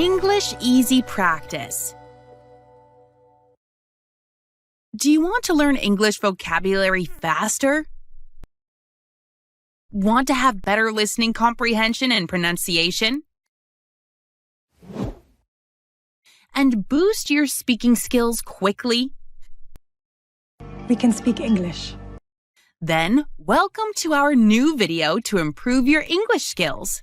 English Easy Practice. Do you want to learn English vocabulary faster? Want to have better listening comprehension and pronunciation? And boost your speaking skills quickly? We can speak English. Then, welcome to our new video to improve your English skills.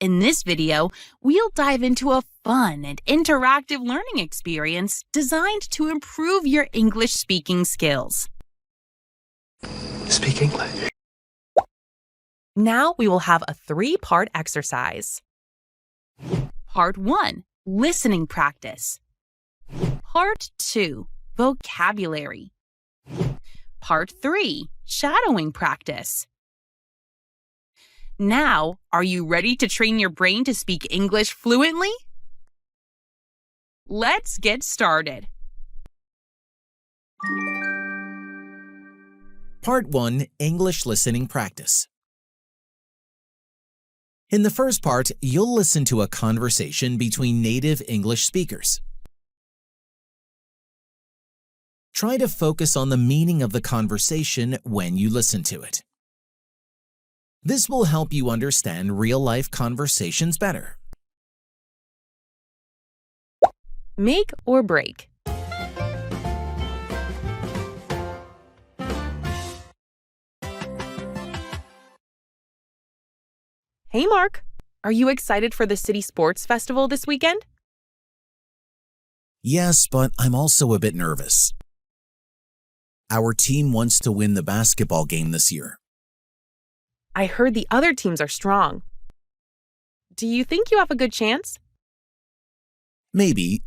In this video, we'll dive into a fun and interactive learning experience designed to improve your English speaking skills. Speak English. Now we will have a 3-part exercise. Part 1, listening practice. Part 2, vocabulary. Part 3, shadowing practice. Now, are you ready to train your brain to speak English fluently? Let's get started. Part 1, English Listening Practice. In the first part, you'll listen to a conversation between native English speakers. Try to focus on the meaning of the conversation when you listen to it. This will help you understand real-life conversations better. Make or break. Hey Mark, are you excited for the City Sports Festival this weekend? Yes, but I'm also a bit nervous. Our team wants to win the basketball game this year. I heard the other teams are strong. Do you think you have a good chance? Maybe.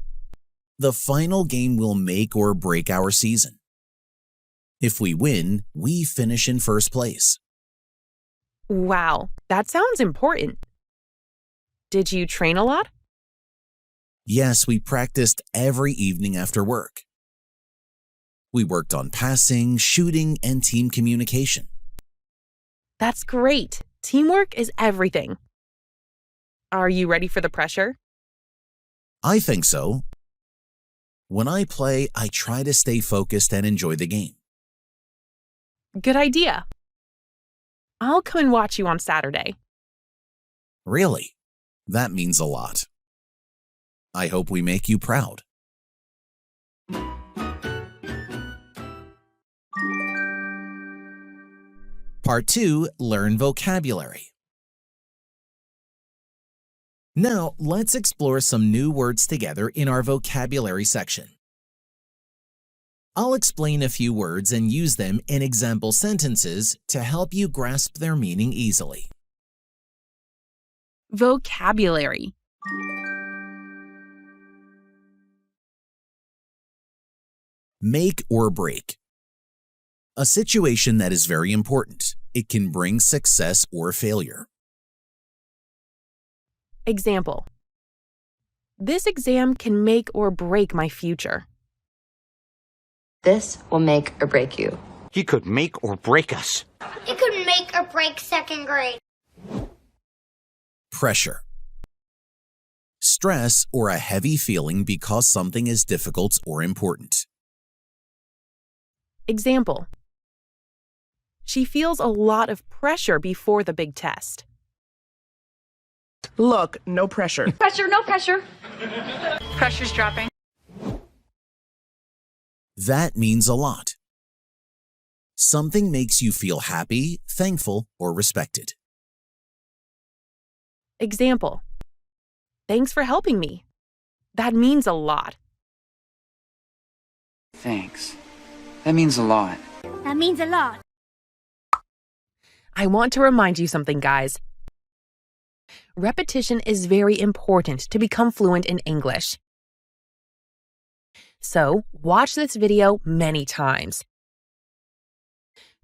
The final game will make or break our season. If we win, we finish in first place. Wow, that sounds important. Did you train a lot? Yes, we practiced every evening after work. We worked on passing, shooting, and team communication. That's great. Teamwork is everything. Are you ready for the pressure? I think so. When I play, I try to stay focused and enjoy the game. Good idea. I'll come and watch you on Saturday. Really? That means a lot. I hope we make you proud. Part 2, Learn Vocabulary. Now, let's explore some new words together in our vocabulary section. I'll explain a few words and use them in example sentences to help you grasp their meaning easily. Vocabulary. Make or break. A situation that is very important. It can bring success or failure. Example. This exam can make or break my future. This will make or break you. He could make or break us. It could make or break second grade. Pressure. Stress or a heavy feeling because something is difficult or important. Example. She feels a lot of pressure before the big test. Look, no pressure. Pressure, no pressure. Pressure's dropping. That means a lot. Something makes you feel happy, thankful, or respected. Example. Thanks for helping me. That means a lot. Thanks. That means a lot. That means a lot. I want to remind you something, guys. Repetition is very important to become fluent in English. So, watch this video many times.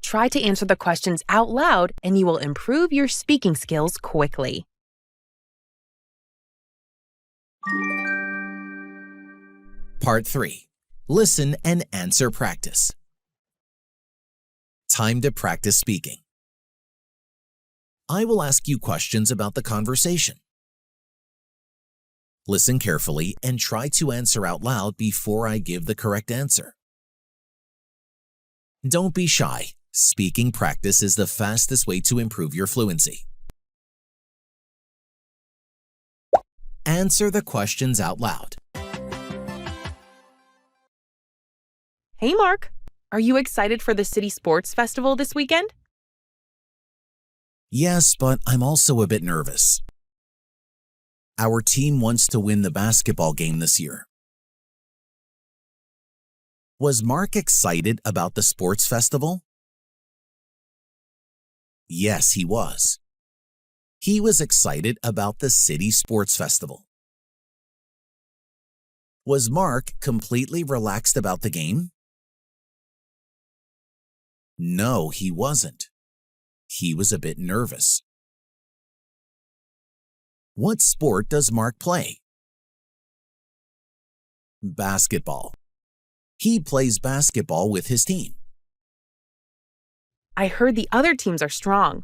Try to answer the questions out loud and you will improve your speaking skills quickly. Part 3. Listen and answer practice. Time to practice speaking. I will ask you questions about the conversation. Listen carefully and try to answer out loud before I give the correct answer. Don't be shy. Speaking practice is the fastest way to improve your fluency. Answer the questions out loud. Hey, Mark. Are you excited for the City Sports Festival this weekend? Yes, but I'm also a bit nervous. Our team wants to win the basketball game this year. Was Mark excited about the sports festival? Yes, he was. He was excited about the City Sports Festival. Was Mark completely relaxed about the game? No, he wasn't. He was a bit nervous. What sport does Mark play? Basketball. He plays basketball with his team. I heard the other teams are strong.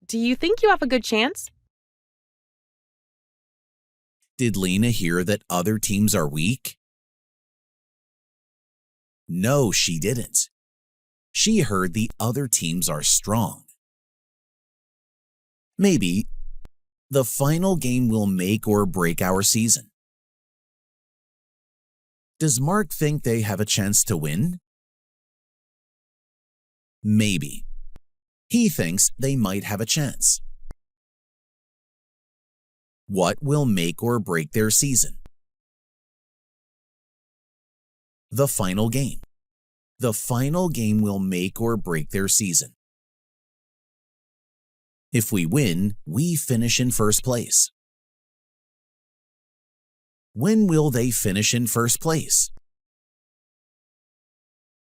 Do you think you have a good chance? Did Lena hear that other teams are weak? No, she didn't. She heard the other teams are strong. Maybe the final game will make or break our season. Does Mark think they have a chance to win? Maybe. He thinks they might have a chance. What will make or break their season? The final game. The final game will make or break their season. If we win, we finish in first place. When will they finish in first place?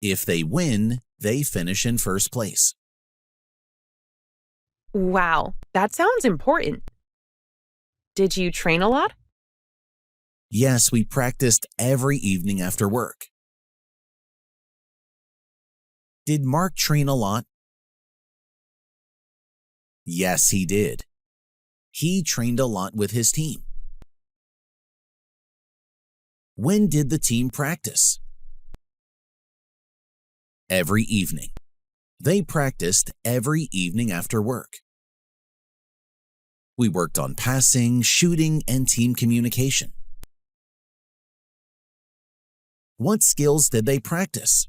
If they win, they finish in first place. Wow, that sounds important. Did you train a lot? Yes, we practiced every evening after work. Did Mark train a lot? Yes, he did. He trained a lot with his team. When did the team practice? Every evening. They practiced every evening after work. We worked on passing, shooting, and team communication. What skills did they practice?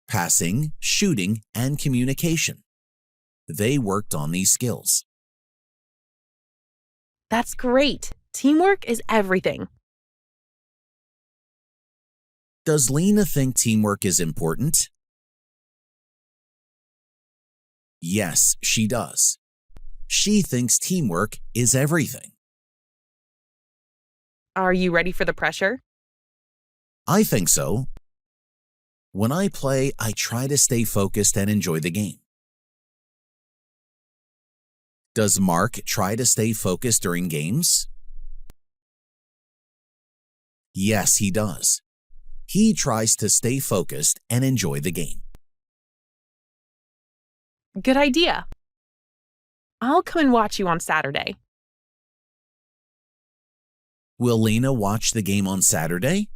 Passing, shooting, and communication. They worked on these skills. That's great. Teamwork is everything. Does Lena think teamwork is important? Yes, she does. She thinks teamwork is everything. Are you ready for the pressure? I think so. When I play, I try to stay focused and enjoy the game. Does Mark try to stay focused during games? Yes, he does. He tries to stay focused and enjoy the game. Good idea. I'll come and watch you on Saturday. Will Lena watch the game on Saturday?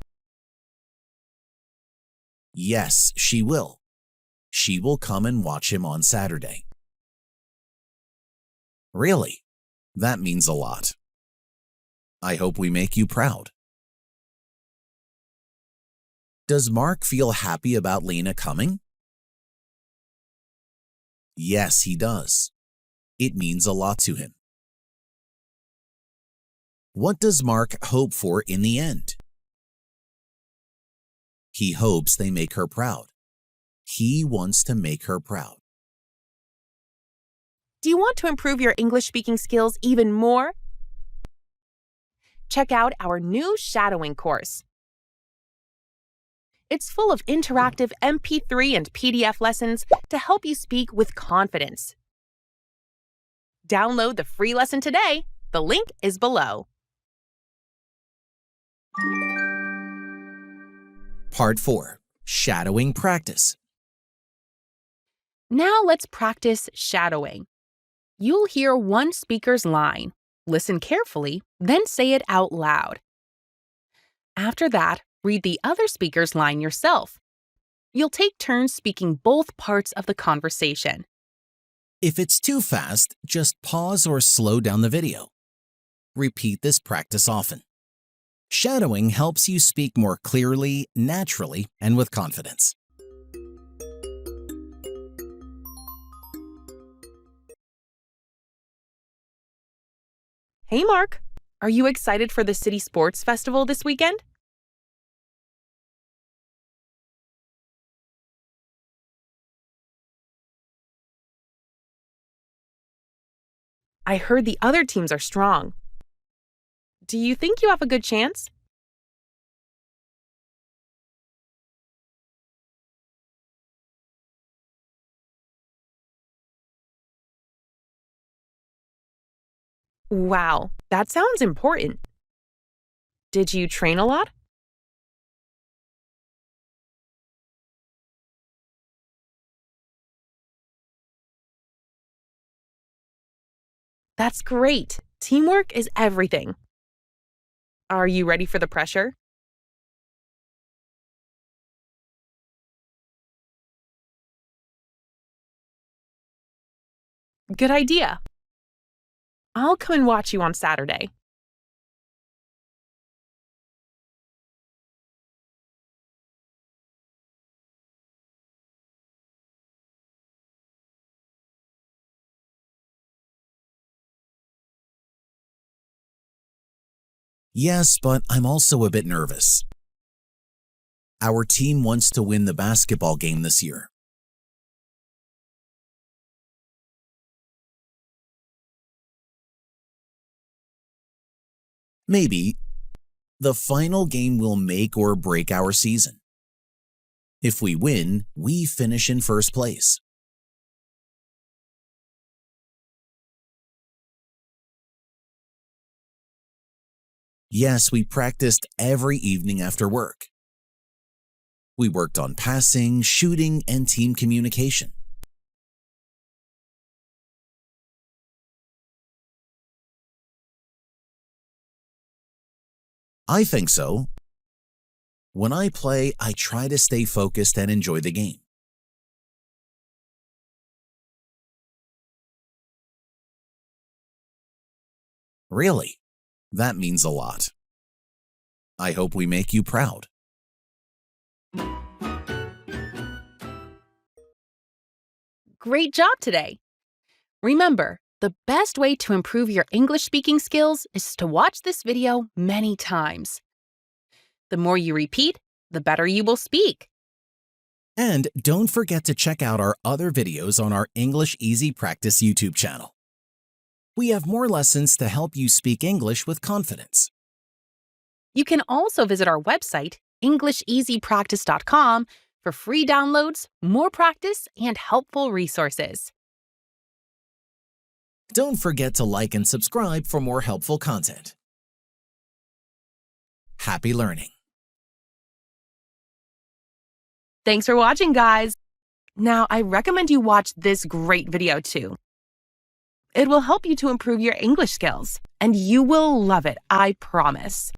Yes, she will. She will come and watch him on Saturday. Really? That means a lot. I hope we make you proud. Does Mark feel happy about Lena coming? Yes, he does. It means a lot to him. What does Mark hope for in the end? He hopes they make her proud. He wants to make her proud. Do you want to improve your English speaking skills even more? Check out our new shadowing course. It's full of interactive MP3 and PDF lessons to help you speak with confidence. Download the free lesson today. The link is below. Part 4. Shadowing practice. Now let's practice shadowing. You'll hear one speaker's line, listen carefully, then say it out loud. After that, read the other speaker's line yourself. You'll take turns speaking both parts of the conversation. If it's too fast, just pause or slow down the video. Repeat this practice often. Shadowing helps you speak more clearly, naturally, and with confidence. Hey Mark, are you excited for the City Sports Festival this weekend? I heard the other teams are strong. Do you think you have a good chance? Wow, that sounds important. Did you train a lot? That's great. Teamwork is everything. Are you ready for the pressure? Good idea. I'll come and watch you on Saturday. Yes, but I'm also a bit nervous. Our team wants to win the basketball game this year. Maybe the final game will make or break our season. If we win, we finish in first place. Yes, we practiced every evening after work. We worked on passing, shooting, and team communication. I think so. When I play, I try to stay focused and enjoy the game. Really? That means a lot. I hope we make you proud. Great job today! Remember, the best way to improve your English speaking skills is to watch this video many times. The more you repeat, the better you will speak. And don't forget to check out our other videos on our English Easy Practice YouTube channel. We have more lessons to help you speak English with confidence. You can also visit our website, EnglishEasyPractice.com, for free downloads, more practice, and helpful resources. Don't forget to like and subscribe for more helpful content. Happy learning! Thanks for watching, guys! Now, I recommend you watch this great video too. It will help you to improve your English skills, and you will love it, I promise.